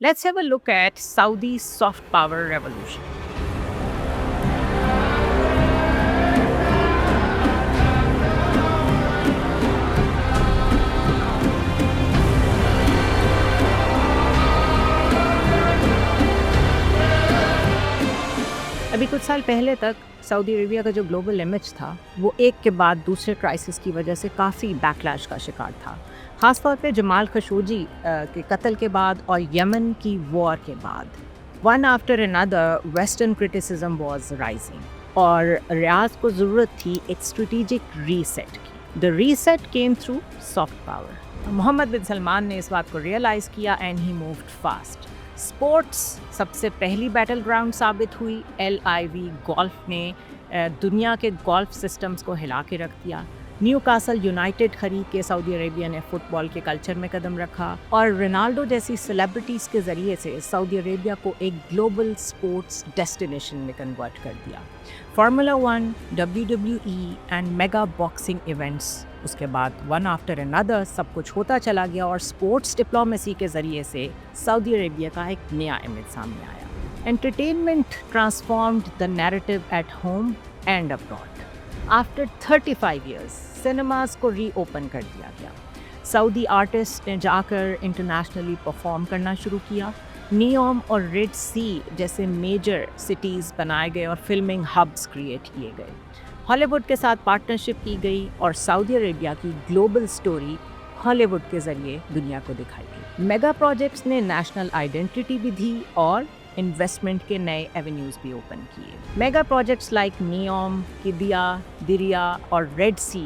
Let's have a look at Saudi's soft power revolution. अभी कुछ साल पहले तक सऊदी अरेबिया का जो ग्लोबल इमेज था वो एक के बाद दूसरे क्राइसिस की वजह से काफ़ी बैकलैश का शिकार था। ख़ासतौर पे जमाल खशोगी के कत्ल के बाद और यमन की वॉर के बाद one after another western criticism was rising और रियाज को ज़रूरत थी एक स्ट्रेटेजिक रीसेट की। The reset came through soft power. Mohammed bin Salman ने इस बात को रियलाइज़ किया and he moved fast. Sports सबसे पहली बैटल ग्राउंड साबित हुई। LIV गोल्फ ने दुनिया के गोल्फ सिस्टम्स को हिला के रख दिया। न्यूकासल यूनाइटेड खरीद के सऊदी अरेबिया ने फुटबॉल के कल्चर में कदम रखा और रोनाल्डो जैसी सेलिब्रिटीज़ के ज़रिए से सऊदी अरेबिया को एक ग्लोबल स्पोर्ट्स डेस्टिनेशन में कन्वर्ट कर दिया। Formula 1, WWE and mega boxing events उसके बाद वन आफ्टर अनदर सब कुछ होता चला गया और स्पोर्ट्स डिप्लोमेसी के ज़रिए से सऊदी अरेबिया का एक नया इमेज सामने आया। Entertainment transformed the narrative at home and abroad. After 35 years cinemas को रीओपन कर दिया गया। सऊदी आर्टिस्ट ने जाकर इंटरनेशनली परफॉर्म करना शुरू किया। नियोम और रेड सी जैसे मेजर सिटीज़ बनाए गए और फिल्मिंग हब्स क्रिएट किए गए। हॉलीवुड के साथ पार्टनरशिप की गई और सऊदी अरेबिया की ग्लोबल स्टोरी हॉलीवुड के ज़रिए दुनिया को दिखाई गई। मेगा प्रोजेक्ट्स ने नेशनल आइडेंटिटी भी दी और इन्वेस्टमेंट के नए एवेन्यूज़ भी ओपन किए। मेगा प्रोजेक्ट्स लाइक नियोम, किदिया, दिरिया और रेड सी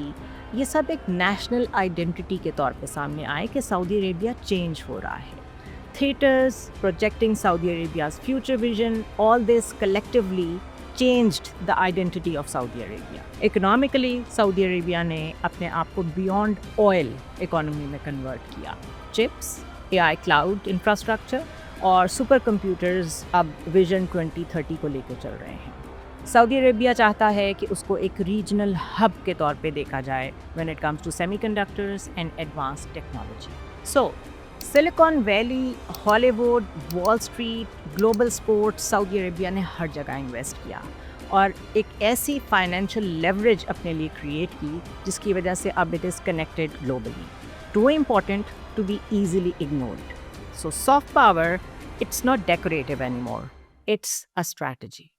ये सब एक नेशनल आइडेंटिटी के तौर पे सामने आए कि सऊदी अरेबिया चेंज हो रहा है। Theaters projecting Saudi Arabia's future vision, all this collectively changed the identity of Saudi Arabia. Economically, Saudi Arabia ने अपने आप को beyond oil economy में convert किया। Chips, AI cloud infrastructure और सुपर कंप्यूटर्स अब विजन 2030 को लेकर चल रहे हैं। सऊदी अरेबिया चाहता है कि उसको एक रीजनल हब के तौर पे देखा जाए when it comes to semiconductors and advanced technology. So, silicon valley, Hollywood, wall street, global sports, Saudi Arabia ने हर जगह इन्वेस्ट किया और एक ऐसी फाइनेंशियल लेवरेज अपने लिए क्रिएट की जिसकी वजह से अब it is connected globally, too important to be easily ignored. So soft power, it's not decorative anymore, it's a strategy.